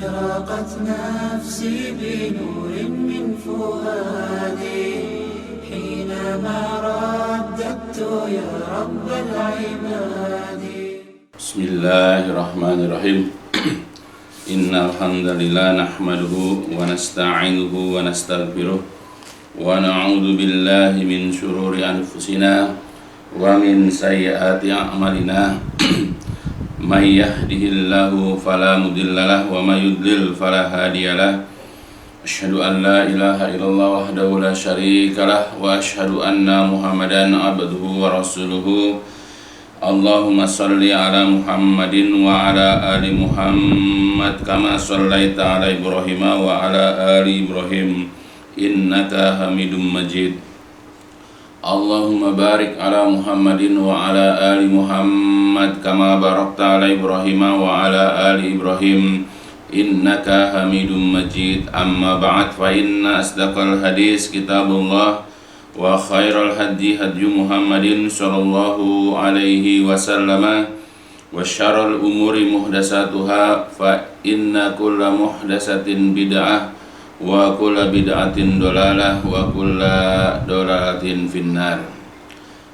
أشرقت نفسي بنور من فؤادي حينما رددت يا رب العباد. بسم الله الرحمن الرحيم. إن الحمد لله نحمده ونستعينه ونستغفره ونعوذ بالله من شرور أنفسنا ومن سيئات أعمالنا. من يهده الله فلا مضل له ومن يضلل فلا هادي له. أشهد أن لا إله إلا الله وحده لا شريك له وأشهد أن محمدا عبده ورسوله. اللهم صل على محمد وعلى آل محمد كما صليت على إبراهيم وعلى آل إبراهيم إنك حميد مجيد. Allahumma barik ala Muhammadin wa ala ali Muhammad kama barakta ala Ibrahim wa ala ali Ibrahim innaka hamidum majid. Amma ba'd, fa inna asdaqal hadis kitabullah wa khairal hadi hadi Muhammadin sallallahu alaihi wasallam wa syarrul umuri muhdasatuha fa inna kulla muhdasatin bid'ah wa kulla bid'atin dolalah wa kulla dolalatin finnar.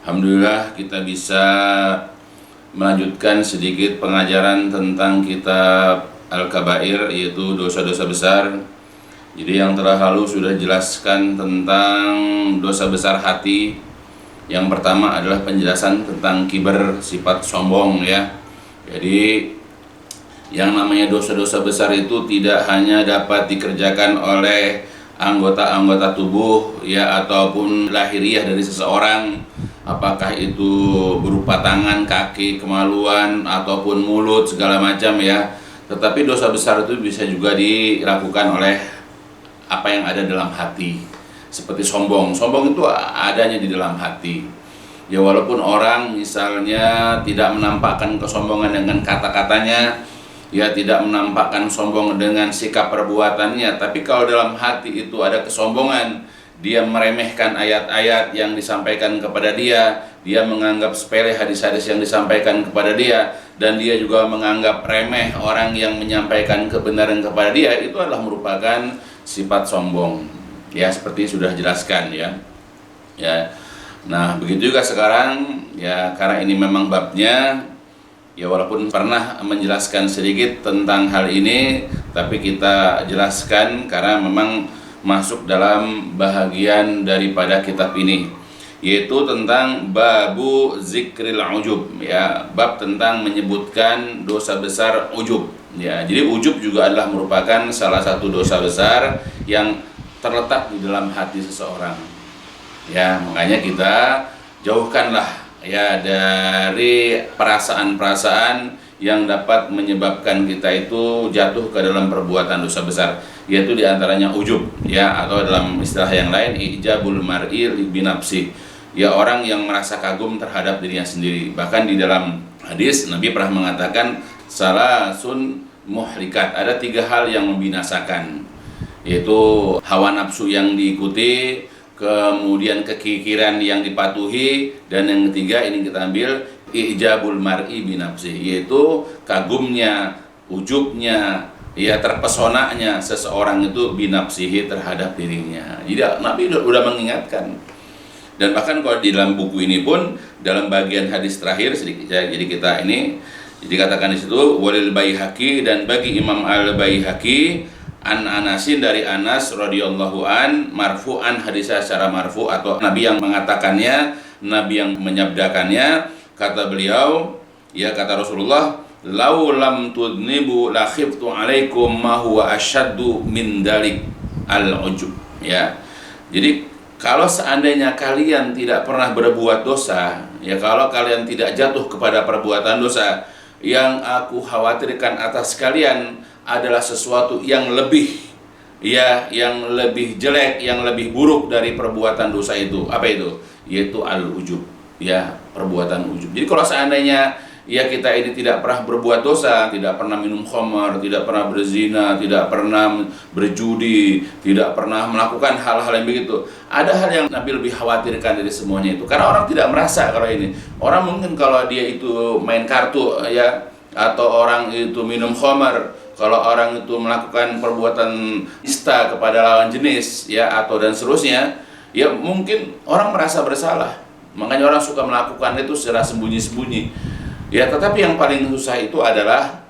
Alhamdulillah kita bisa melanjutkan sedikit pengajaran tentang kitab Al-Kabair, yaitu dosa-dosa besar. Jadi yang telah lalu sudah jelaskan tentang dosa besar hati. Yang pertama adalah penjelasan tentang kibar, sifat sombong ya. Jadi yang namanya dosa-dosa besar itu tidak hanya dapat dikerjakan oleh anggota-anggota tubuh ya ataupun lahiriah dari seseorang, apakah itu berupa tangan, kaki, kemaluan ataupun mulut segala macam ya. Tetapi dosa besar itu bisa juga dilakukan oleh apa yang ada dalam hati. Seperti sombong. Sombong itu adanya di dalam hati. Ya walaupun orang misalnya tidak menampakkan kesombongan dengan kata-katanya, ya tidak menampakkan sombong dengan sikap perbuatannya, tapi kalau dalam hati itu ada kesombongan, dia meremehkan ayat-ayat yang disampaikan kepada dia, dia menganggap sepele hadis-hadis yang disampaikan kepada dia, dan dia juga menganggap remeh orang yang menyampaikan kebenaran kepada dia, itu adalah merupakan sifat sombong. Ya seperti sudah jelaskan ya. Ya. Nah, begitu juga sekarang ya, karena ini memang babnya. Ya walaupun pernah menjelaskan sedikit tentang hal ini, tapi kita jelaskan karena memang masuk dalam bahagian daripada kitab ini, yaitu tentang babu zikril ujub ya, bab tentang menyebutkan dosa besar ujub ya. Jadi ujub juga adalah merupakan salah satu dosa besar yang terletak di dalam hati seseorang ya. Makanya kita jauhkanlah ya dari perasaan-perasaan yang dapat menyebabkan kita itu jatuh ke dalam perbuatan dosa besar, yaitu diantaranya ujub ya, atau dalam istilah yang lain ijabul mar'i binafsi ya, orang yang merasa kagum terhadap dirinya sendiri. Bahkan di dalam hadis Nabi pernah mengatakan salasun muhlikat, ada 3 hal yang membinasakan, yaitu hawa nafsu yang diikuti, kemudian kekikiran yang dipatuhi, dan yang ketiga ini kita ambil ijabul mar'i binafsi, yaitu kagumnya, ujubnya, ya terpesonanya seseorang itu binafsihi terhadap dirinya. Jadi Nabi sudah mengingatkan. Dan bahkan kalau di dalam buku ini pun dalam bagian hadis terakhir sedikit ya, jadi kita ini dikatakan di situ walil Baihaqi, dan bagi Imam Al-Baihaqi an Anasin, dari Anas radhiyallahu an marfu'an, hadisnya secara marfu atau Nabi yang mengatakannya, Nabi yang menyabdakannya. Kata beliau ya, kata Rasulullah, lau lam tudnibu la khiftu alaikum ma huwa asyaddu min dalik al-ujub ya. Jadi kalau seandainya kalian tidak pernah berbuat dosa ya, kalau kalian tidak jatuh kepada perbuatan dosa, yang aku khawatirkan atas kalian adalah sesuatu yang lebih ya, yang lebih jelek, yang lebih buruk dari perbuatan dosa itu. Apa itu? Yaitu al-ujub ya, perbuatan ujub. Jadi kalau seandainya ya kita ini tidak pernah berbuat dosa, tidak pernah minum khamar, tidak pernah berzina, tidak pernah berjudi, tidak pernah melakukan hal-hal yang begitu, ada hal yang Nabi lebih khawatirkan dari semuanya itu. Karena orang tidak merasa kalau ini. Orang mungkin kalau dia itu main kartu ya, atau orang itu minum khamar, kalau orang itu melakukan perbuatan ista kepada lawan jenis ya atau dan seterusnya, ya mungkin orang merasa bersalah. Makanya orang suka melakukan itu secara sembunyi-sembunyi. Ya, tetapi yang paling susah itu adalah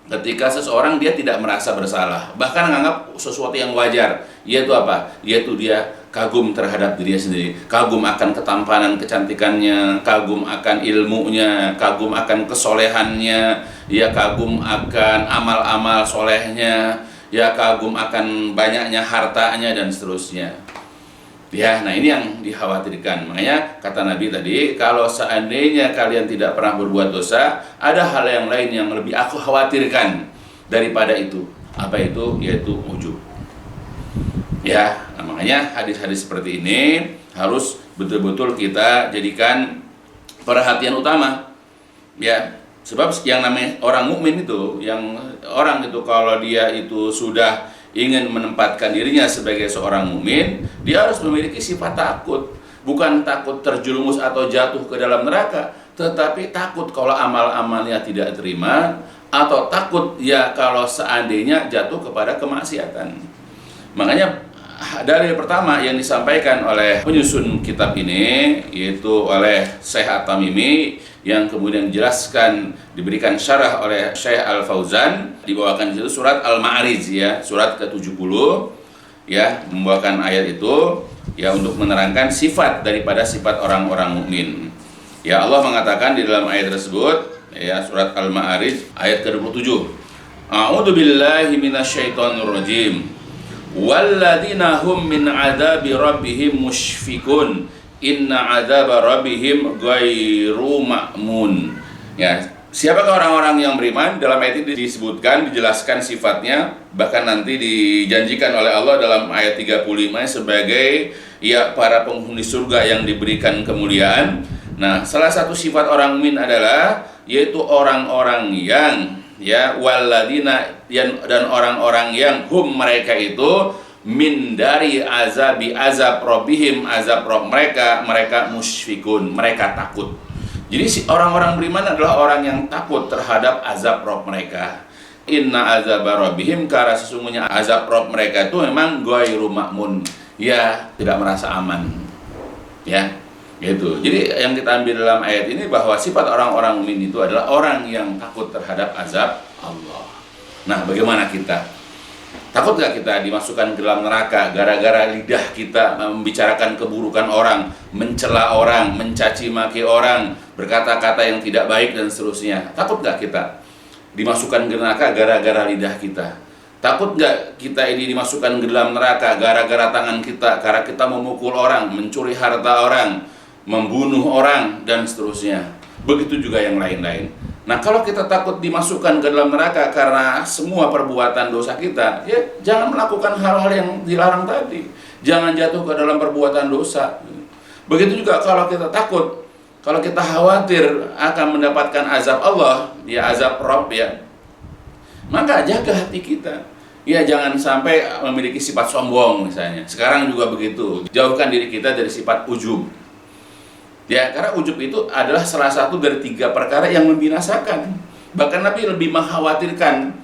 ketika seseorang dia tidak merasa bersalah, bahkan menganggap sesuatu yang wajar, yaitu apa? Yaitu dia kagum terhadap dirinya sendiri, kagum akan ketampanan, kecantikannya, kagum akan ilmunya, kagum akan kesolehannya, ya kagum akan amal-amal solehnya, ya kagum akan banyaknya hartanya dan seterusnya. Ya, nah ini yang dikhawatirkan. Makanya kata Nabi tadi, kalau seandainya kalian tidak pernah berbuat dosa, ada hal yang lain yang lebih aku khawatirkan daripada itu. Apa itu? Yaitu ujub. Ya, nah makanya hadis-hadis seperti ini harus betul-betul kita jadikan perhatian utama. Ya, sebab yang namanya orang mukmin itu, yang orang itu kalau dia itu sudah ingin menempatkan dirinya sebagai seorang mukmin, dia harus memiliki sifat takut. Bukan takut terjerumus atau jatuh ke dalam neraka, tetapi takut kalau amal-amalnya tidak terima, atau takut ya kalau seandainya jatuh kepada kemaksiatan. Makanya dalil pertama yang disampaikan oleh penyusun kitab ini, yaitu oleh Syekh At-Tamimi, yang kemudian dijelaskan, diberikan syarah oleh Syekh Al-Fauzan, dibawakan di situ surat Al-Ma'arij ya, surat ke-70 ya, membawakan ayat itu ya untuk menerangkan sifat daripada sifat orang-orang mukmin. Ya, Allah mengatakan di dalam ayat tersebut ya, surat Al-Ma'arij ayat ke-27. A'udzu billahi minasyaitonir rajim. Walladzina hum min 'adzabi rabbihim musyfikun. Inna 'adzaba rabbihim ghairu ma'mun. Ya, siapakah orang-orang yang beriman? Dalam ayat ini disebutkan, dijelaskan sifatnya, bahkan nanti dijanjikan oleh Allah dalam ayat 35 sebagai ya para penghuni surga yang diberikan kemuliaan. Nah, salah satu sifat orang mukmin adalah yaitu orang-orang yang ya walladzina dan orang-orang yang hum mereka itu min dari azabi azab rabbihim, azab rob mereka musyfikun, mereka takut. Jadi orang-orang beriman adalah orang yang takut terhadap azab rob mereka. Inna azab rabbihim, karena sesungguhnya azab rob mereka itu memang ghairu ma'mun, ya tidak merasa aman. Ya, gitu. Jadi yang kita ambil dalam ayat ini bahwa sifat orang-orang mukmin itu adalah orang yang takut terhadap azab Allah. Nah, bagaimana kita? Takut gak kita dimasukkan ke dalam neraka gara-gara lidah kita membicarakan keburukan orang, mencela orang, mencaci maki orang, berkata-kata yang tidak baik dan seterusnya? Takut gak kita dimasukkan ke neraka gara-gara lidah kita? Takut gak kita ini dimasukkan ke dalam neraka gara-gara tangan kita, karena kita memukul orang, mencuri harta orang, membunuh orang dan seterusnya? Begitu juga yang lain-lain. Nah, kalau kita takut dimasukkan ke dalam neraka karena semua perbuatan dosa kita, ya jangan melakukan hal-hal yang dilarang tadi. Jangan jatuh ke dalam perbuatan dosa. Begitu juga kalau kita takut, kalau kita khawatir akan mendapatkan azab Allah, ya azab Rabb ya, maka jaga hati kita. Ya jangan sampai memiliki sifat sombong misalnya. Sekarang juga begitu. Jauhkan diri kita dari sifat ujub. Ya, karena ujub itu adalah salah satu dari 3 perkara yang membinasakan. Bahkan Nabi lebih mengkhawatirkan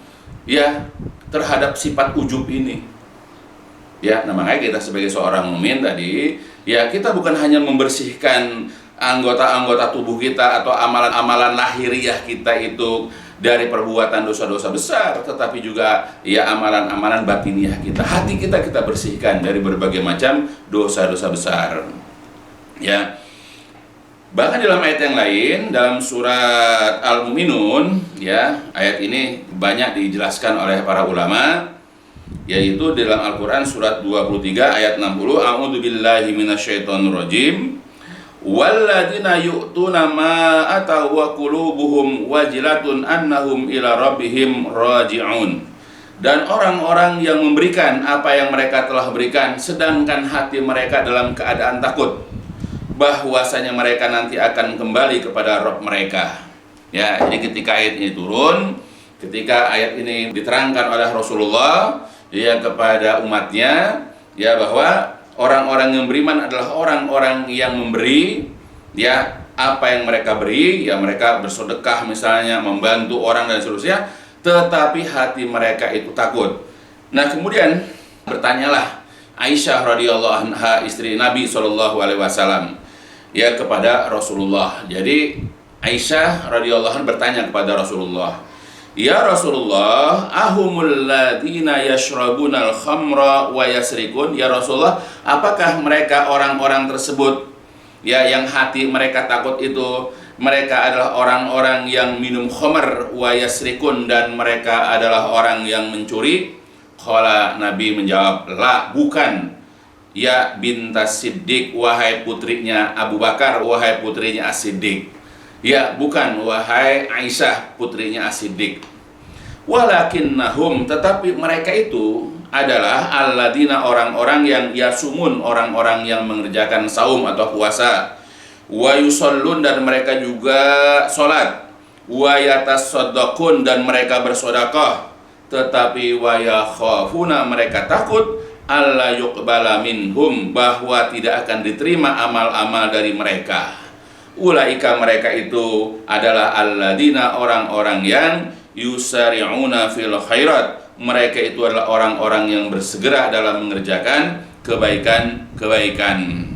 ya terhadap sifat ujub ini. Ya, nah makanya kita sebagai seorang mukmin tadi, ya kita bukan hanya membersihkan anggota-anggota tubuh kita atau amalan-amalan lahiriah kita itu dari perbuatan dosa-dosa besar, tetapi juga ya amalan-amalan batiniah kita. Hati kita bersihkan dari berbagai macam dosa-dosa besar. Ya. Bahkan dalam ayat yang lain, dalam surat Al-Mu'minun, ya, ayat ini banyak dijelaskan oleh para ulama, yaitu dalam Al-Quran surat 23 ayat 60, A'udzu billahi minasyaitonir rajim, walladzina yu'tuna ma ataw wa qulubuhum wajilatun annahum ila rabbihim raji'un. Dan orang-orang yang memberikan apa yang mereka telah berikan, sedangkan hati mereka dalam keadaan takut bahwasanya mereka nanti akan kembali kepada Rabb mereka. Ya, jadi ketika ayat ini turun, ketika ayat ini diterangkan oleh Rasulullah ya kepada umatnya, ya bahwa orang-orang yang beriman adalah orang-orang yang memberi ya apa yang mereka beri, ya mereka bersedekah misalnya, membantu orang dan seterusnya, tetapi hati mereka itu takut. Nah, kemudian bertanyalah Aisyah radhiyallahu anha, istri Nabi SAW, ya, kepada Rasulullah. Jadi Aisyah radhiyallahu anha bertanya kepada Rasulullah, "Ya Rasulullah, ahumul ladina yashrabunal khamra wa yasrikun?" Ya Rasulullah, apakah mereka orang-orang tersebut, ya, yang hati mereka takut itu, mereka adalah orang-orang yang minum khamr wa yasrikun, dan mereka adalah orang yang mencuri? Qala, Nabi menjawab, "La, bukan. Ya bintas Siddiq, wahai putrinya Abu Bakar, wahai putrinya As-Siddiq." Ya, bukan, wahai Aisyah, putrinya As-Siddiq. Walakinnahum, tetapi mereka itu adalah alladina, orang-orang yang yasumun, orang-orang yang mengerjakan saum atau puasa, wa yusallun, dan mereka juga sholat, wa yatasaddaqun, dan mereka bersedekah, tetapi wa yakhafuna, mereka takut alla yuqbala minhum, bahwa tidak akan diterima amal-amal dari mereka. Ulaika, mereka itu adalah alladina, orang-orang yang yusari'una fil khairat, mereka itu adalah orang-orang yang bersegera dalam mengerjakan kebaikan-kebaikan.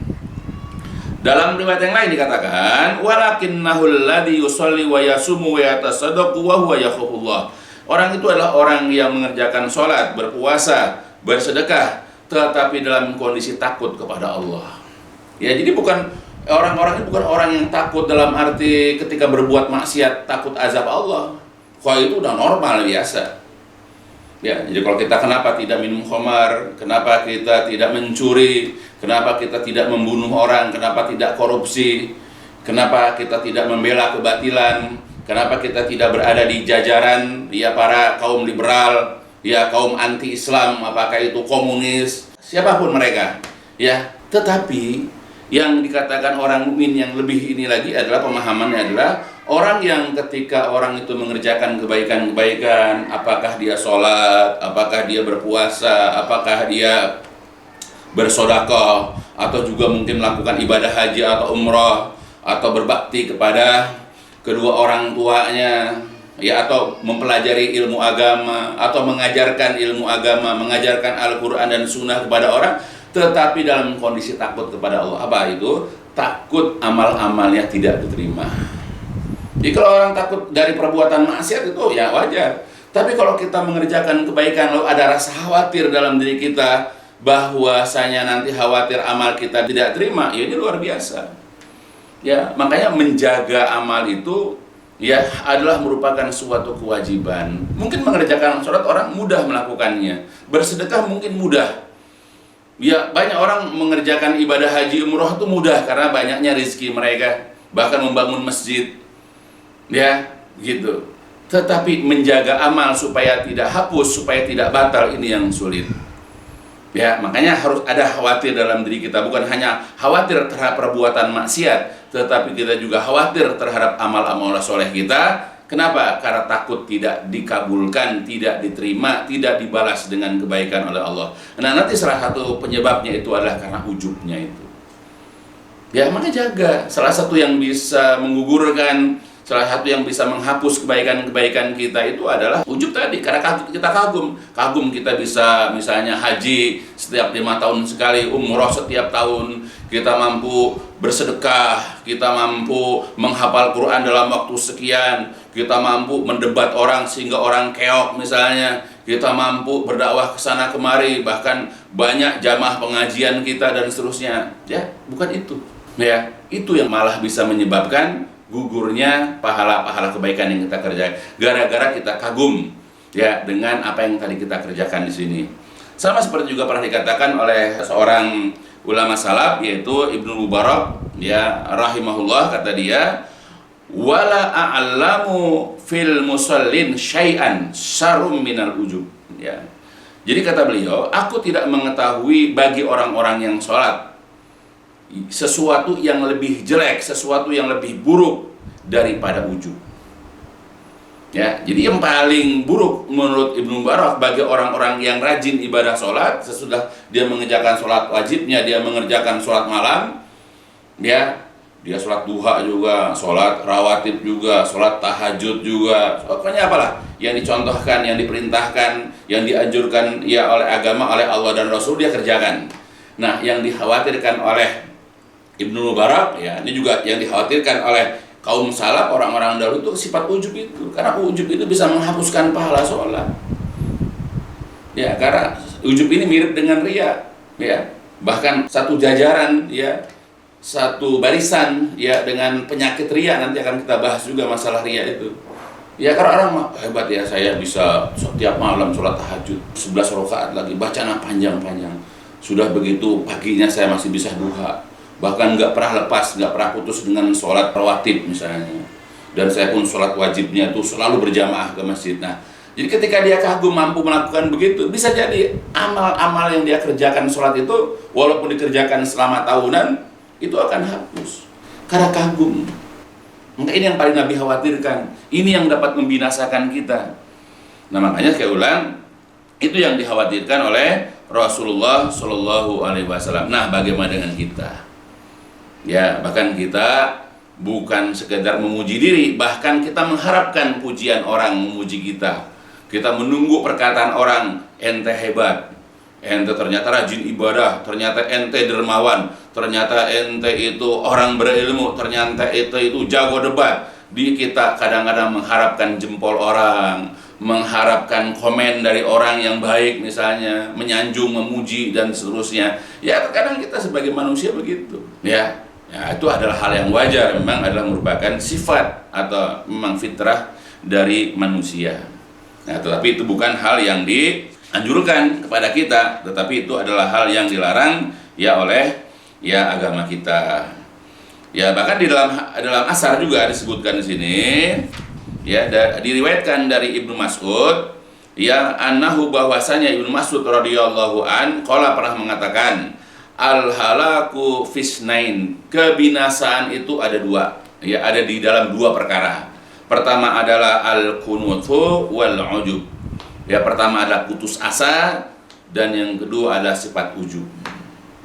Dalam riwayat yang lain dikatakan, walakinnahul ladzi yusalli wa yasumu wa yatasaddaqu wa huwa yakhafullah. Orang itu adalah orang yang mengerjakan sholat, berpuasa, bersedekah, tetapi dalam kondisi takut kepada Allah. Ya, jadi orang-orang itu bukan orang yang takut dalam arti ketika berbuat maksiat takut azab Allah. Kalau itu udah normal, biasa. Ya, jadi kalau kita kenapa tidak minum khamar, kenapa kita tidak mencuri, kenapa kita tidak membunuh orang, kenapa tidak korupsi, kenapa kita tidak membela kebatilan, kenapa kita tidak berada di jajaran ya para kaum liberal, ya kaum anti-Islam, apakah itu komunis, siapapun mereka, ya. Tetapi yang dikatakan orang mukmin yang lebih ini lagi adalah pemahamannya adalah orang yang ketika orang itu mengerjakan kebaikan-kebaikan, apakah dia sholat, apakah dia berpuasa, apakah dia bersedekah, atau juga mungkin melakukan ibadah haji atau umrah, atau berbakti kepada kedua orang tuanya, ya, atau mempelajari ilmu agama, atau mengajarkan ilmu agama, mengajarkan Al-Quran dan Sunnah kepada orang, tetapi dalam kondisi takut kepada Allah. Apa itu? Takut amal-amalnya tidak diterima. Jadi kalau orang takut dari perbuatan maksiat itu ya wajar. Tapi kalau kita mengerjakan kebaikan lalu ada rasa khawatir dalam diri kita bahwasanya nanti khawatir amal kita tidak terima, ya ini luar biasa. Ya, makanya menjaga amal itu ya adalah merupakan suatu kewajiban. Mungkin mengerjakan sholat orang mudah melakukannya, bersedekah mungkin mudah. Ya, banyak orang mengerjakan ibadah haji umroh itu mudah karena banyaknya rezeki mereka, bahkan membangun masjid, ya gitu. Tetapi menjaga amal supaya tidak hapus, supaya tidak batal, ini yang sulit. Ya, makanya harus ada khawatir dalam diri kita, bukan hanya khawatir terhadap perbuatan maksiat, tetapi kita juga khawatir terhadap amal-amal soleh kita. Kenapa? Karena takut tidak dikabulkan, tidak diterima, tidak dibalas dengan kebaikan oleh Allah. Nah, nanti salah satu penyebabnya itu adalah karena ujubnya itu. Ya, makanya jaga. Salah satu yang bisa menggugurkan, salah satu yang bisa menghapus kebaikan-kebaikan kita itu adalah ujub tadi. Karena kita kagum kita bisa misalnya haji setiap 5 tahun sekali, umroh setiap tahun, kita mampu bersedekah, kita mampu menghafal Quran dalam waktu sekian, kita mampu mendebat orang sehingga orang keok misalnya, kita mampu berdakwah ke sana kemari, bahkan banyak jamaah pengajian kita dan seterusnya. Ya, bukan itu. Ya, itu yang malah bisa menyebabkan gugurnya pahala-pahala kebaikan yang kita kerjakan gara-gara kita kagum ya dengan apa yang tadi kita kerjakan di sini. Sama seperti juga pernah dikatakan oleh seorang ulama salaf yaitu Ibnu Mubarak, ya rahimahullah, kata dia, wala a'lamu fil musallin syai'an syarum minal ujub, ya. Jadi kata beliau, aku tidak mengetahui bagi orang-orang yang sholat sesuatu yang lebih jelek, sesuatu yang lebih buruk daripada ujub. Ya, jadi yang paling buruk menurut Ibnu Mubarak bagi orang-orang yang rajin ibadah sholat, sesudah dia mengerjakan sholat wajibnya, dia mengerjakan sholat malam, ya, Dia sholat duha juga, sholat rawatib juga, sholat tahajud juga. Pokoknya apalah yang dicontohkan, yang diperintahkan, yang dianjurkan ya oleh agama, oleh Allah dan Rasul, dia kerjakan. Nah, yang dikhawatirkan oleh Ibnu Mubarak, ya ini juga yang dikhawatirkan oleh kaum salaf, orang-orang dahulu itu sifat ujub itu. Karena ujub itu bisa menghapuskan pahala sholat. Ya, karena ujub ini mirip dengan riya, ya. Bahkan satu jajaran, ya, satu barisan ya dengan penyakit riya. Nanti akan kita bahas juga masalah riya itu. Ya, kalau orang hebat ya, saya bisa setiap malam sholat tahajud 11 rakaat lagi, bacaan panjang-panjang. Sudah begitu paginya saya masih bisa duha. Bahkan nggak pernah lepas, nggak pernah putus dengan sholat rawatib misalnya. Dan saya pun sholat wajibnya itu selalu berjamaah ke masjid. Nah, jadi ketika dia kagum mampu melakukan begitu, bisa jadi amal-amal yang dia kerjakan sholat itu, walaupun dikerjakan selama tahunan, itu akan hapus karena kagum. Maka ini yang paling Nabi khawatirkan. Ini yang dapat membinasakan kita. Nah, makanya saya ulang, itu yang dikhawatirkan oleh Rasulullah Shallallahu Alaihi Wasallam. Nah, bagaimana dengan kita? Ya, bahkan kita bukan sekedar memuji diri, bahkan kita mengharapkan pujian orang memuji kita. Kita menunggu perkataan orang, ente hebat, ente ternyata rajin ibadah, ternyata ente dermawan, ternyata ente itu orang berilmu, ternyata itu jago debat. Di kita kadang-kadang mengharapkan jempol orang, mengharapkan komen dari orang yang baik misalnya, menyanjung, memuji dan seterusnya. Ya, terkadang kita sebagai manusia begitu. Ya, itu adalah hal yang wajar, memang adalah merupakan sifat atau memang fitrah dari manusia. Nah, tetapi itu bukan hal yang dianjurkan kepada kita, tetapi itu adalah hal yang dilarang ya oleh ya agama kita. Ya, bahkan di dalam asar juga disebutkan di sini ya, diriwayatkan dari Ibnu Mas'ud ya, annahu, bahwasanya Ibnu Mas'ud radhiyallahu an qala pernah mengatakan, al halaku fisnain, kebinasaan itu ada dua, ya ada di dalam dua perkara. Pertama adalah al-kunutu wal-ujub. Ya, pertama adalah putus asa, dan yang kedua adalah sifat ujub.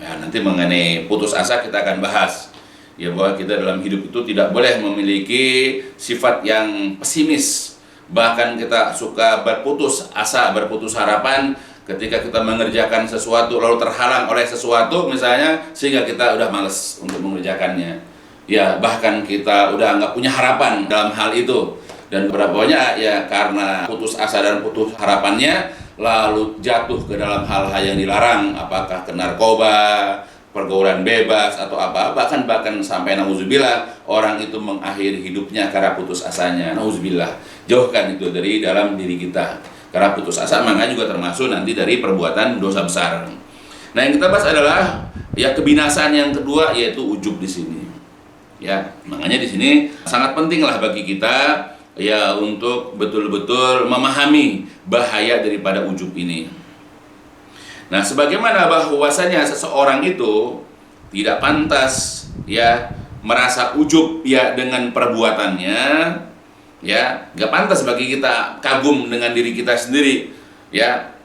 Ya, nanti mengenai putus asa kita akan bahas. Ya, bahwa kita dalam hidup itu tidak boleh memiliki sifat yang pesimis. Bahkan kita suka berputus asa, berputus harapan ketika kita mengerjakan sesuatu lalu terhalang oleh sesuatu misalnya, sehingga kita udah malas untuk mengerjakannya. Ya, bahkan kita udah nggak punya harapan dalam hal itu, dan beberapa banyak ya karena putus asa dan putus harapannya lalu jatuh ke dalam hal-hal yang dilarang, apakah ke narkoba, pergaulan bebas atau apa, bahkan sampai nauzubillah orang itu mengakhiri hidupnya karena putus asanya. Nauzubillah, jauhkan itu dari dalam diri kita, karena putus asa makanya juga termasuk nanti dari perbuatan dosa besar. Nah, yang kita bahas adalah ya kebinasaan yang kedua, yaitu ujub di sini. Ya, makanya di sini sangat pentinglah bagi kita ya untuk betul-betul memahami bahaya daripada ujub ini. Nah, sebagaimana bahwasanya seseorang itu tidak pantas ya merasa ujub ya dengan perbuatannya, ya nggak pantas bagi kita kagum dengan diri kita sendiri, ya.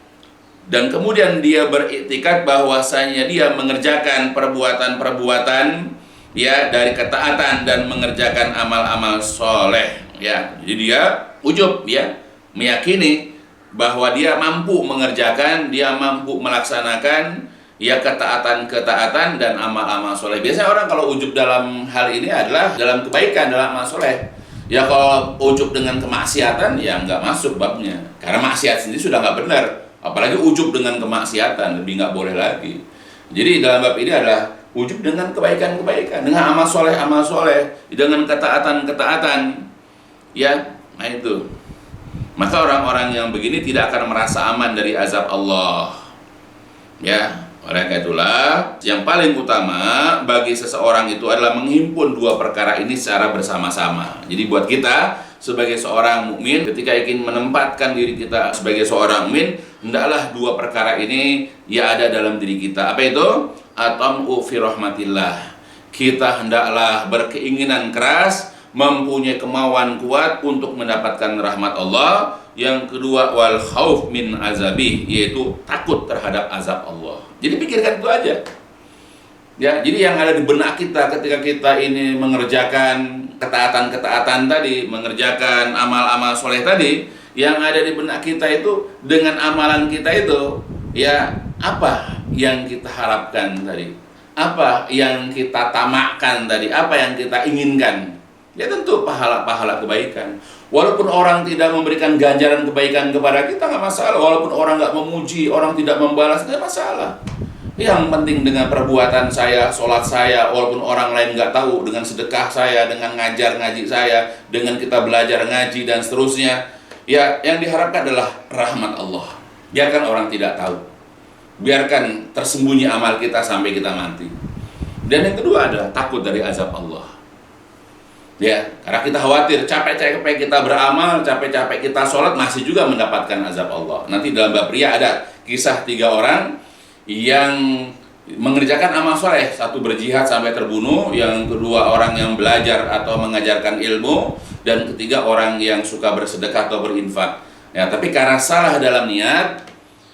Dan kemudian dia beriktikad bahwasanya dia mengerjakan perbuatan-perbuatan ya dari ketaatan dan mengerjakan amal-amal soleh, ya. Jadi dia ujub, ya, meyakini bahwa dia mampu mengerjakan, dia mampu melaksanakan ya ketaatan-ketaatan dan amal-amal soleh. Biasanya orang kalau ujub dalam hal ini adalah dalam kebaikan, dalam amal soleh. Ya, kalau ujub dengan kemaksiatan ya nggak masuk babnya, karena maksiat sendiri sudah nggak benar, apalagi ujub dengan kemaksiatan lebih nggak boleh lagi. Jadi dalam bab ini adalah ujub dengan kebaikan-kebaikan, dengan amal soleh, dengan ketaatan-ketaatan, ya. Nah itu, maka orang-orang yang begini tidak akan merasa aman dari azab Allah, ya. Oleh karena itulah yang paling utama bagi seseorang itu adalah menghimpun dua perkara ini secara bersama-sama. Jadi buat kita sebagai seorang mukmin, ketika ingin menempatkan diri kita sebagai seorang mukmin, hendaklah dua perkara ini ya ada dalam diri kita. Apa itu? Atam'u fi rahmatillah. Kita hendaklah berkeinginan keras, mempunyai kemauan kuat untuk mendapatkan rahmat Allah. Yang kedua, wal khauf min azabi, yaitu takut terhadap azab Allah. Jadi pikirkan itu aja. Ya, jadi yang ada di benak kita ketika kita ini mengerjakan ketaatan-ketaatan tadi, mengerjakan amal-amal soleh tadi, yang ada di benak kita itu dengan amalan kita itu, ya apa yang kita harapkan tadi, apa yang kita tamakkan tadi, apa yang kita inginkan. Ya tentu pahala-pahala kebaikan. Walaupun orang tidak memberikan ganjaran kebaikan kepada kita, nggak masalah. Walaupun orang nggak memuji, orang tidak membalas, nggak masalah. Yang penting dengan perbuatan saya, sholat saya, walaupun orang lain nggak tahu, dengan sedekah saya, dengan ngajar ngaji saya, dengan kita belajar ngaji dan seterusnya, ya yang diharapkan adalah rahmat Allah. Biarkan orang tidak tahu, biarkan tersembunyi amal kita sampai kita mati. Dan yang kedua adalah takut dari azab Allah. Ya, karena kita khawatir capek-capek kita beramal, capek-capek kita sholat masih juga mendapatkan azab Allah. Nanti dalam bab Riyah ada kisah 3 orang yang mengerjakan amal soleh, satu berjihad sampai terbunuh, yang kedua orang yang belajar atau mengajarkan ilmu, dan ketiga orang yang suka bersedekah atau berinfak. Ya, tapi karena salah dalam niat,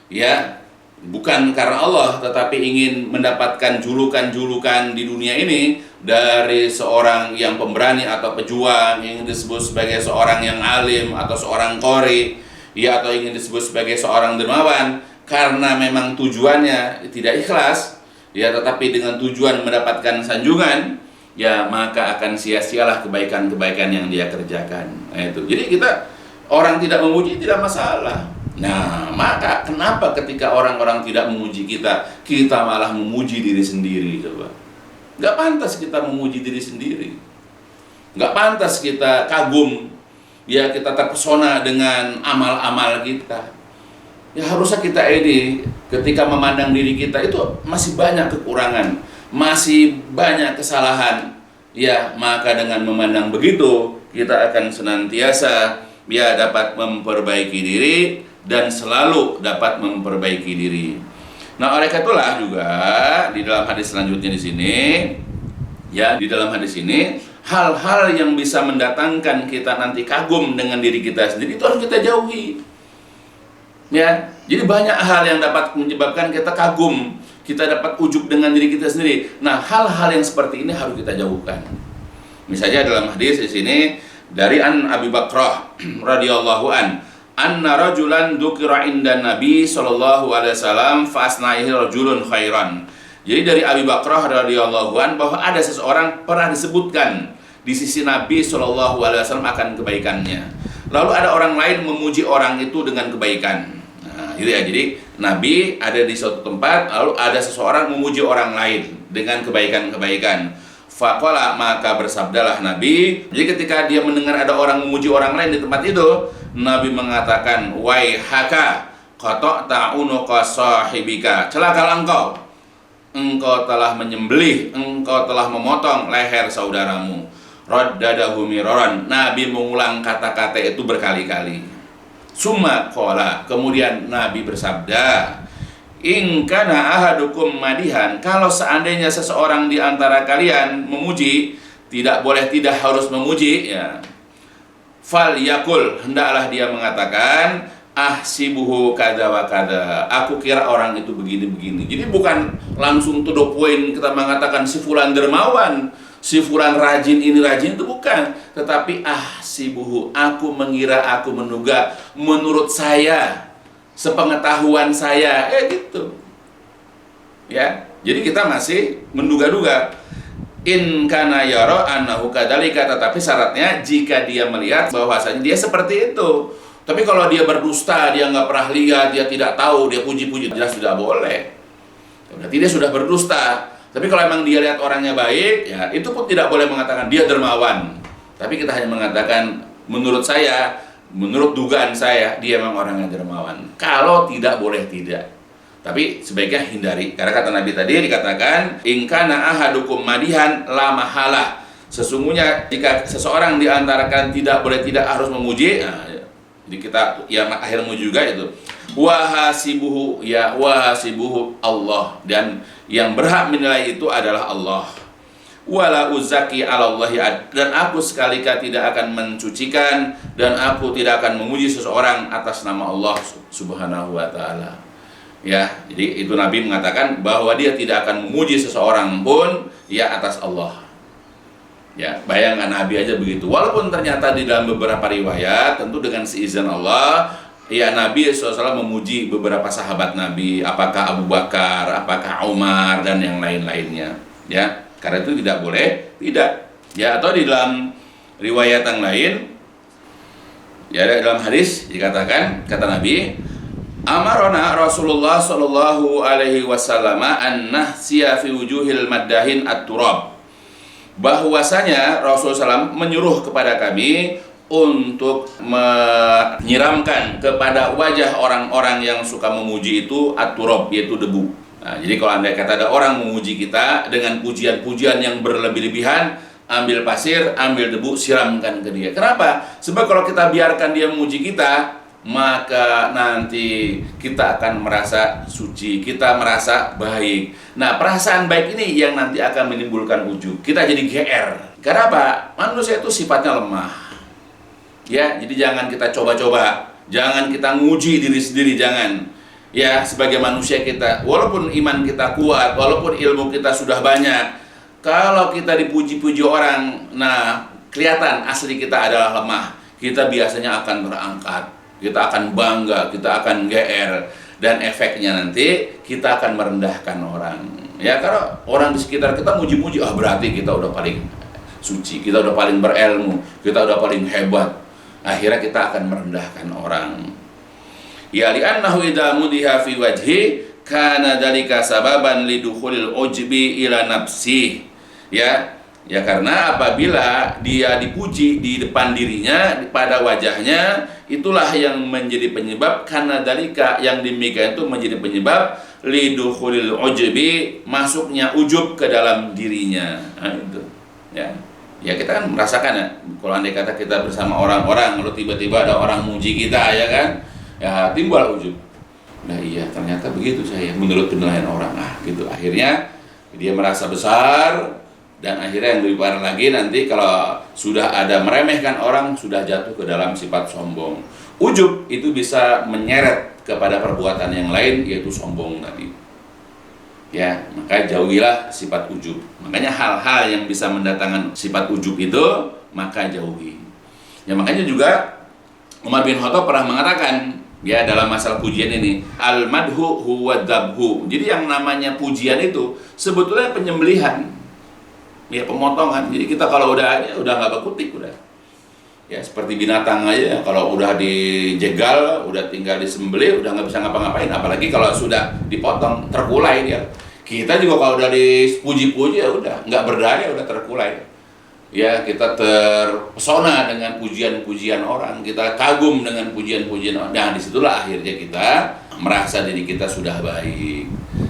ya bukan karena Allah, tetapi ingin mendapatkan julukan-julukan di dunia ini dari seorang yang pemberani atau pejuang, ingin disebut sebagai seorang yang alim atau seorang qori, ya, atau ingin disebut sebagai seorang dermawan, karena memang tujuannya tidak ikhlas, ya, tetapi dengan tujuan mendapatkan sanjungan, ya maka akan sia-sialah kebaikan-kebaikan yang dia kerjakan. Nah, itu. Jadi kita orang tidak memuji tidak masalah. Nah, maka kenapa ketika orang-orang tidak memuji kita, kita malah memuji diri sendiri, coba? Nggak pantas kita memuji diri sendiri. Nggak pantas kita kagum, ya kita terpesona dengan amal-amal kita. Ya harusnya kita ini ketika memandang diri kita itu masih banyak kekurangan, masih banyak kesalahan. Ya, maka dengan memandang begitu, kita akan senantiasa ya dapat memperbaiki diri dan selalu dapat memperbaiki diri. Nah, oleh itulah juga di dalam hadis selanjutnya di sini, ya di dalam hadis ini hal-hal yang bisa mendatangkan kita nanti kagum dengan diri kita sendiri itu harus kita jauhi. Ya, jadi banyak hal yang dapat menyebabkan kita kagum, kita dapat ujub dengan diri kita sendiri. Nah, hal-hal yang seperti ini harus kita jauhkan. Misalnya dalam hadis di sini dari Abi Bakrah radhiyallahu an, anna rajulan dzukira inda Nabi sallallahu alaihi wasallam fa asnaihi rajulun khairan. Jadi dari Abi Bakrah radhiyallahu an bahwa ada seseorang pernah disebutkan di sisi Nabi sallallahu alaihi wasallam akan kebaikannya. Lalu ada orang lain memuji orang itu dengan kebaikan. Nah, gitu ya. Jadi Nabi ada di suatu tempat, lalu ada seseorang memuji orang lain dengan kebaikan-kebaikan. Faqala, maka bersabdalah Nabi. Jadi ketika dia mendengar ada orang memuji orang lain di tempat itu, Nabi mengatakan, waihaka qata'ta unuqa sahibika, celakalah engkau telah menyembelih, engkau telah memotong leher saudaramu. Raddadahu miraran, Nabi mengulang kata-kata itu berkali-kali. Summa qala, kemudian Nabi bersabda, in kana ahadukum madihan, kalau seandainya seseorang di antara kalian memuji, tidak boleh tidak harus memuji, ya. Fal yakul, hendaklah dia mengatakan, ahsibuhu kada wa kada, aku kira orang itu begini-begini. Jadi bukan langsung to the point kita mengatakan si fulan dermawan, si fulan rajin ini rajin, itu bukan. Tetapi ahsibuhu, aku mengira, aku menduga, menurut saya, sepengetahuan saya, gitu. Ya, jadi kita masih menduga-duga. In kana yara annahu kadzalika, tetapi syaratnya jika dia melihat bahwasanya dia seperti itu. Tapi kalau dia berdusta, dia nggak pernah lihat, dia tidak tahu, dia puji-puji, jelas tidak boleh. Berarti dia sudah berdusta. Tapi kalau emang dia lihat orangnya baik, ya itu pun tidak boleh mengatakan dia dermawan. Tapi kita hanya mengatakan menurut saya, menurut dugaan saya, dia memang orang yang dermawan. Kalau tidak boleh tidak. Tapi sebaiknya hindari. Karena kata Nabi tadi dikatakan, in kana ahadukum madihan la mahalah. Sesungguhnya jika seseorang di antara kalian tidak boleh tidak harus memuji, nah, jadi kita yang akhirnya memuji juga itu. Wahasibuhu, ya wahasibuhu Allah, dan yang berhak menilai itu adalah Allah. Wala uzaki 'alallahi, dan aku sekali-kali tidak akan mencucikan dan aku tidak akan memuji seseorang atas nama Allah Subhanahu wa taala. Ya, jadi itu Nabi mengatakan bahwa dia tidak akan memuji seseorang pun ya atas Allah. Ya, bayangkan Nabi aja begitu. Walaupun ternyata di dalam beberapa riwayat tentu dengan seizin Allah, ya Nabi SAW memuji beberapa sahabat Nabi, apakah Abu Bakar, apakah Umar dan yang lain-lainnya. Ya, karena itu tidak boleh, tidak. Ya, atau di dalam riwayat yang lain, ya dalam hadis dikatakan kata Nabi, amarona Rasulullah sallallahu alaihi wasallam an nahsiya fi wujuhil maddahin at-turab. Bahwasanya Rasulullah SAW menyuruh kepada kami untuk menyiramkan kepada wajah orang-orang yang suka memuji itu at-turab, yaitu debu. Nah, jadi kalau andai kata ada orang memuji kita dengan pujian-pujian yang berlebih-lebihan, ambil pasir, ambil debu, siramkan ke dia. Kenapa? Sebab kalau kita biarkan dia memuji kita, maka nanti kita akan merasa suci, kita merasa baik. Nah, perasaan baik ini yang nanti akan menimbulkan ujub. Kita jadi GR. Karena apa? Manusia itu sifatnya lemah. Ya, jadi jangan kita coba-coba, jangan kita nguji diri sendiri, jangan. Ya, sebagai manusia kita, walaupun iman kita kuat, walaupun ilmu kita sudah banyak, kalau kita dipuji-puji orang, nah kelihatan asli kita adalah lemah. Kita biasanya akan terangkat, kita akan bangga, kita akan GR, dan efeknya nanti kita akan merendahkan orang. Ya, karena orang di sekitar kita muji-muji, berarti kita udah paling suci, kita udah paling berilmu, kita udah paling hebat. Akhirnya kita akan merendahkan orang. Ya, li'annahu idza mudiha fi wajhi kana dalika sababan lidukhulil ujbi ila nafsi. Ya, karena apabila dia dipuji di depan dirinya, pada wajahnya, itulah yang menjadi penyebab, karena dalika yang demikian itu menjadi penyebab lidukhulil ujbi, masuknya ujub ke dalam dirinya. Nah, itu. Ya kita kan merasakan ya, kalau andai kata kita bersama orang-orang, lalu tiba-tiba ada orang muji kita, ya kan, ya timbul ujub. Nah iya, ternyata begitu saya menurut penilaian orang. Gitu. Akhirnya dia merasa besar, dan akhirnya yang lebih parah lagi nanti kalau sudah ada meremehkan orang, sudah jatuh ke dalam sifat sombong. Ujub itu bisa menyeret kepada perbuatan yang lain, yaitu sombong tadi. Ya, maka jauhilah sifat ujub. Makanya hal-hal yang bisa mendatangkan sifat ujub itu, maka jauhi. Ya, makanya juga Umar bin Khattab pernah mengatakan, ya dalam masalah pujian ini, al-madhu huwa dzabhu. Jadi yang namanya pujian itu sebetulnya penyembelihan. Ya, pemotongan. Jadi kita kalau udah nggak berkutik udah. Ya, seperti binatang aja, kalau udah dijegal, udah tinggal disembelih, udah nggak bisa ngapa-ngapain. Apalagi kalau sudah dipotong, terkulai dia. Kita juga kalau udah dipuji-puji, ya udah nggak berdaya, udah terkulai. Ya, kita terpesona dengan pujian-pujian orang, kita kagum dengan pujian-pujian orang. Nah, disitulah akhirnya kita merasa diri kita sudah baik.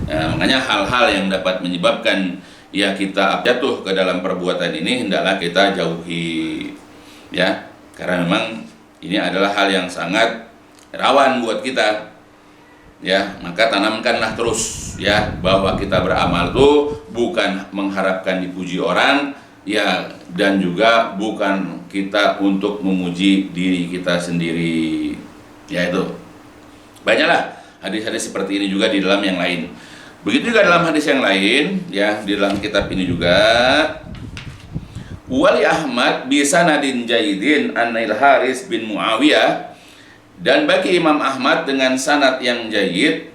Nah, makanya hal-hal yang dapat menyebabkan ya kita jatuh ke dalam perbuatan ini hendaklah kita jauhi. Ya, karena memang ini adalah hal yang sangat rawan buat kita. Ya, maka tanamkanlah terus ya bahwa kita beramal itu bukan mengharapkan dipuji orang, ya, dan juga bukan kita untuk memuji diri kita sendiri. Ya, itu. Banyaklah hadis-hadis seperti ini juga di dalam yang lain. Begitu juga dalam hadis yang lain, ya, di dalam kitab ini juga. Wali Ahmad bi sanadin jayyidin an-Nail Haris bin Muawiyah, dan bagi Imam Ahmad dengan sanad yang jayyid,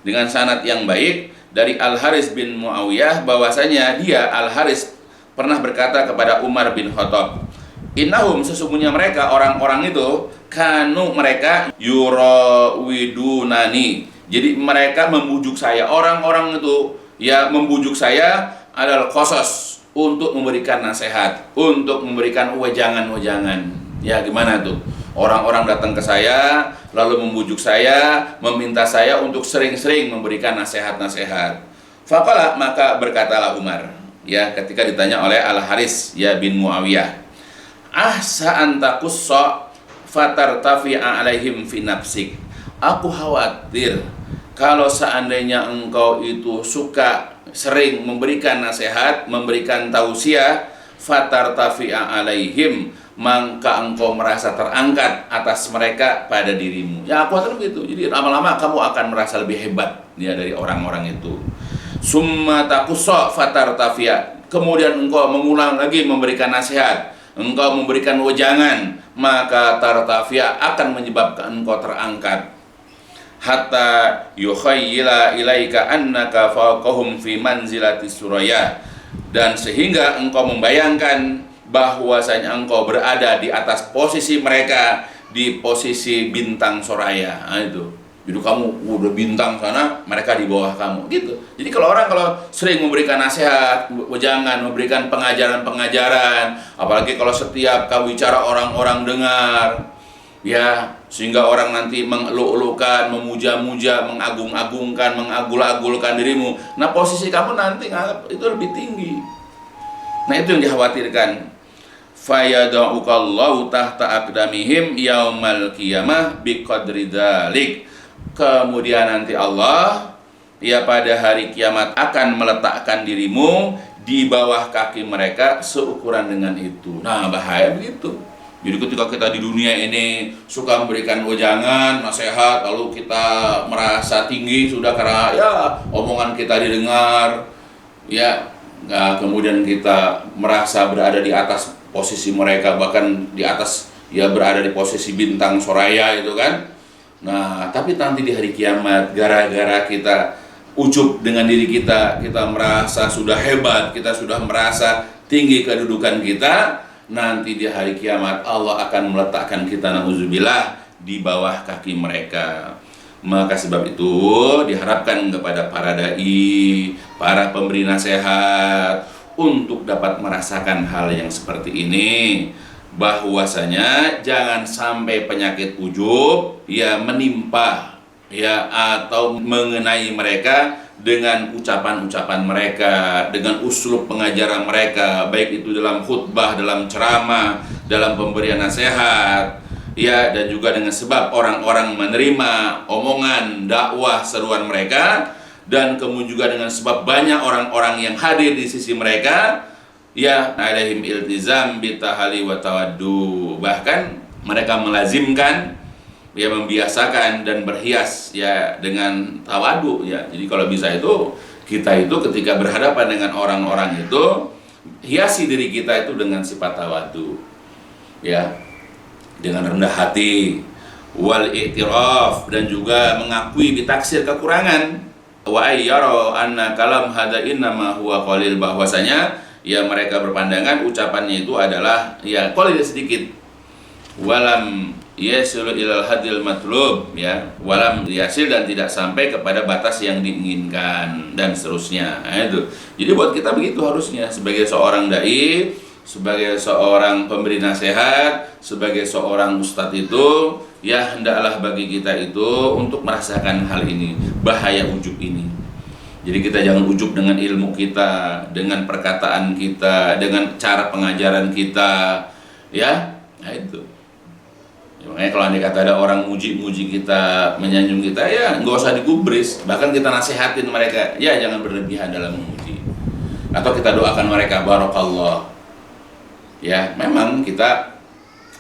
dengan sanad yang baik dari Al-Haris bin Muawiyah, bahwasanya dia Al-Haris pernah berkata kepada Umar bin Khattab, innahum, sesungguhnya mereka orang-orang itu, kanu mereka yurawidunani, jadi mereka membujuk saya, orang-orang itu ya membujuk saya adalah qasas, untuk memberikan nasihat, untuk memberikan wejangan-wejangan. Ya, gimana tuh? Orang-orang datang ke saya, lalu membujuk saya, meminta saya untuk sering-sering memberikan nasihat-nasihat. Faqala, maka berkatalah Umar, ya, ketika ditanya oleh Al-Haris ya bin Muawiyah, ahsa antakussa fatartafi'a alaihim fi nafsik. Aku khawatir kalau seandainya engkau itu suka sering memberikan nasihat, memberikan tausiah, fatartafi'a alaihim, maka engkau merasa terangkat atas mereka pada dirimu. Ya khawatir begitu. Jadi lama-lama kamu akan merasa lebih hebat ya dari orang-orang itu. Summa taqussa fatartafiya. Kemudian engkau mengulang lagi memberikan nasihat, engkau memberikan wejangan, maka tartafiya akan menyebabkan engkau terangkat. Hatta yukhayyila ilaika annaka fawqahum fi manzilati suraya. Dan sehingga engkau membayangkan bahwasanya engkau berada di atas posisi mereka, di posisi bintang soraya. Nah, itu. Jadi kamu udah bintang sana, mereka di bawah kamu, gitu. Jadi kalau sering memberikan nasihat, wejangan, memberikan pengajaran-pengajaran, apalagi kalau setiap kamu bicara orang-orang dengar, ya, sehingga orang nanti mengeluk-elukan, memuja-muja, mengagung-agungkan, mengagul-agulkan dirimu. Nah, posisi kamu nanti itu lebih tinggi. Nah, itu yang dikhawatirkan. Fayada'ukallahu tahta aqdamihim yaumal qiyamah biqadri dzalik. Kemudian nanti Allah ya pada hari kiamat akan meletakkan dirimu di bawah kaki mereka seukuran dengan itu. Nah, bahaya begitu. Jadi ketika kita di dunia ini suka memberikan wejangan, nasihat, lalu kita merasa tinggi sudah karena ya omongan kita didengar, ya, nah, kemudian kita merasa berada di atas posisi mereka, bahkan di atas ya berada di posisi bintang soraya itu kan. Nah, tapi nanti di hari kiamat gara-gara kita ujub dengan diri kita merasa sudah hebat, kita sudah merasa tinggi kedudukan kita, nanti di hari kiamat Allah akan meletakkan kita na'udzubillah di bawah kaki mereka. Maka sebab itu diharapkan kepada para dai, para pemberi nasihat untuk dapat merasakan hal yang seperti ini, bahwasanya jangan sampai penyakit ujub ya menimpa ya atau mengenai mereka dengan ucapan-ucapan mereka, dengan uslub pengajaran mereka, baik itu dalam khutbah, dalam ceramah, dalam pemberian nasihat, ya, dan juga dengan sebab orang-orang menerima omongan, dakwah, seruan mereka, dan kemudian juga dengan sebab banyak orang-orang yang hadir di sisi mereka, ya, alaihim iltizam bitahali wa tawaddu. Bahkan mereka melazimkan, ya, membiasakan dan berhias ya dengan tawadu ya. Jadi kalau bisa itu kita itu ketika berhadapan dengan orang-orang itu hiasi diri kita itu dengan sifat tawadu. Ya. Dengan rendah hati, wal i'tiraf, dan juga mengakui ditaksir kekurangan. Wa ayyara anna kalam hadza innama huwa qalil, bahwasanya ya mereka berpandangan ucapannya itu adalah ya qalil, sedikit. Walam yasil ilal hadil matlub, ya, walam yasil, dan tidak sampai kepada batas yang diinginkan, dan seterusnya. Nah, itu. Jadi buat kita begitu harusnya sebagai seorang dai, sebagai seorang pemberi nasihat, sebagai seorang ustadz itu ya hendaklah bagi kita itu untuk merasakan hal ini, bahaya ujub ini. Jadi kita jangan ujub dengan ilmu kita, dengan perkataan kita, dengan cara pengajaran kita, ya. Nah, itu. Ya, makanya kalau andai kata ada orang muji-muji kita, menyanjung kita, ya nggak usah digubris. Bahkan kita nasihatin mereka, ya jangan berlebihan dalam memuji. Atau kita doakan mereka, barakallah. Ya, memang kita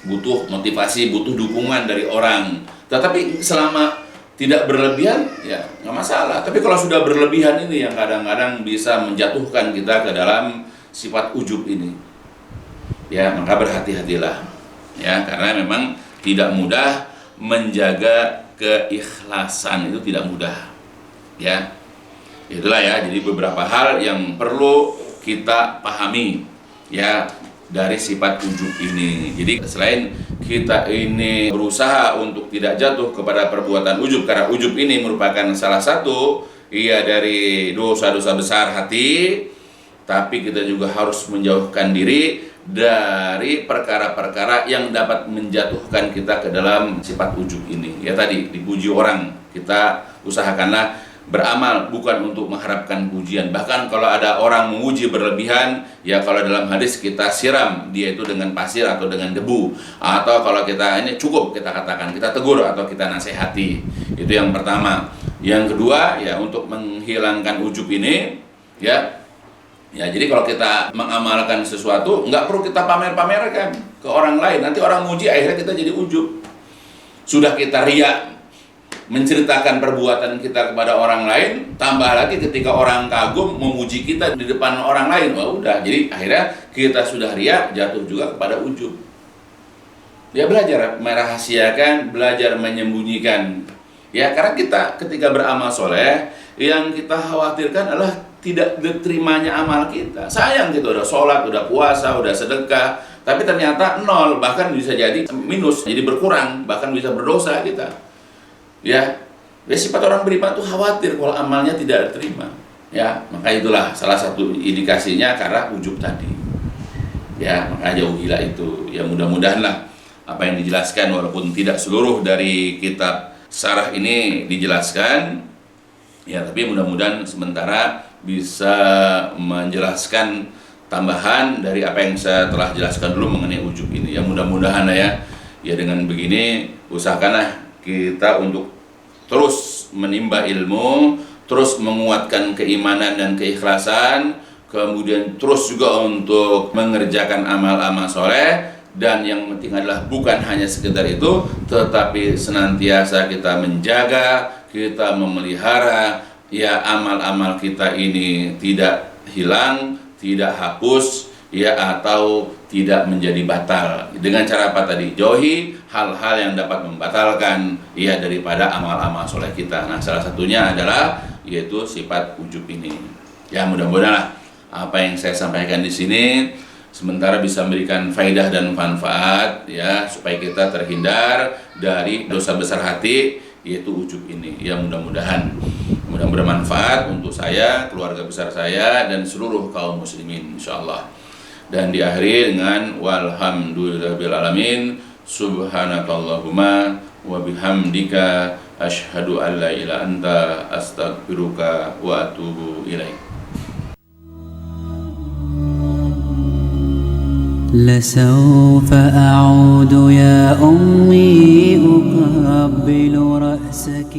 butuh motivasi, butuh dukungan dari orang. Tetapi selama tidak berlebihan, ya nggak masalah. Tapi kalau sudah berlebihan ini yang kadang-kadang bisa menjatuhkan kita ke dalam sifat ujub ini, ya maka berhati-hatilah. Ya, karena memang tidak mudah menjaga keikhlasan, itu tidak mudah. Ya, itulah ya. Jadi beberapa hal yang perlu kita pahami, ya, dari sifat ujub ini. Jadi selain kita ini berusaha untuk tidak jatuh kepada perbuatan ujub, karena ujub ini merupakan salah satu dari dosa-dosa besar hati, tapi kita juga harus menjauhkan diri dari perkara-perkara yang dapat menjatuhkan kita ke dalam sifat ujub ini. Ya tadi, dipuji orang, kita usahakanlah beramal bukan untuk mengharapkan pujian. Bahkan kalau ada orang memuji berlebihan, ya kalau dalam hadis kita siram dia itu dengan pasir atau dengan debu. Atau kalau kita ini cukup kita katakan, kita tegur atau kita nasihati. Itu yang pertama. Yang kedua, ya untuk menghilangkan ujub ini, ya Ya, jadi kalau kita mengamalkan sesuatu, nggak perlu kita pamer-pamerkan ke orang lain. Nanti orang muji, akhirnya kita jadi ujub. Sudah kita riya menceritakan perbuatan kita kepada orang lain, tambah lagi ketika orang kagum memuji kita di depan orang lain, wah udah. Jadi akhirnya kita sudah riya, jatuh juga kepada ujub. Ya, belajar merahasiakan, belajar menyembunyikan. Ya, karena kita ketika beramal soleh, yang kita khawatirkan adalah tidak diterimanya amal kita. Sayang kita udah sholat, udah puasa, udah sedekah, tapi ternyata nol, bahkan bisa jadi minus, jadi berkurang, bahkan bisa berdosa kita. Ya, sifat orang beriman tuh khawatir kalau amalnya tidak diterima. Ya, maka itulah salah satu indikasinya karena ujub tadi. Ya, maka jauhilah itu. Ya, mudah-mudahan lah apa yang dijelaskan, walaupun tidak seluruh dari kitab syarah ini dijelaskan, ya, tapi mudah-mudahan sementara bisa menjelaskan tambahan dari apa yang saya telah jelaskan dulu mengenai ujub ini. Ya, mudah-mudahan ya dengan begini usahakanlah kita untuk terus menimba ilmu, terus menguatkan keimanan dan keikhlasan, kemudian terus juga untuk mengerjakan amal-amal soleh, dan yang penting adalah bukan hanya sekedar itu, tetapi senantiasa kita menjaga, kita memelihara ya amal-amal kita ini tidak hilang, tidak hapus, ya, atau tidak menjadi batal. Dengan cara apa tadi? Jauhi hal-hal yang dapat membatalkan ya daripada amal-amal soleh kita. Nah, salah satunya adalah yaitu sifat ujub ini. Ya, mudah-mudahan apa yang saya sampaikan di sini sementara bisa memberikan faedah dan manfaat ya, supaya kita terhindar dari dosa besar hati yaitu ujub ini. Ya, mudah-mudahan bermanfaat untuk saya, keluarga besar saya, dan seluruh kaum muslimin insyaallah. Dan diakhiri dengan walhamdulillahirabbil alamin, subhanakallahumma wa bihamdika asyhadu an la ilaha anta astaghfiruka wa atubu ilaik. لسوف أعود يا أمي أقبل رأسك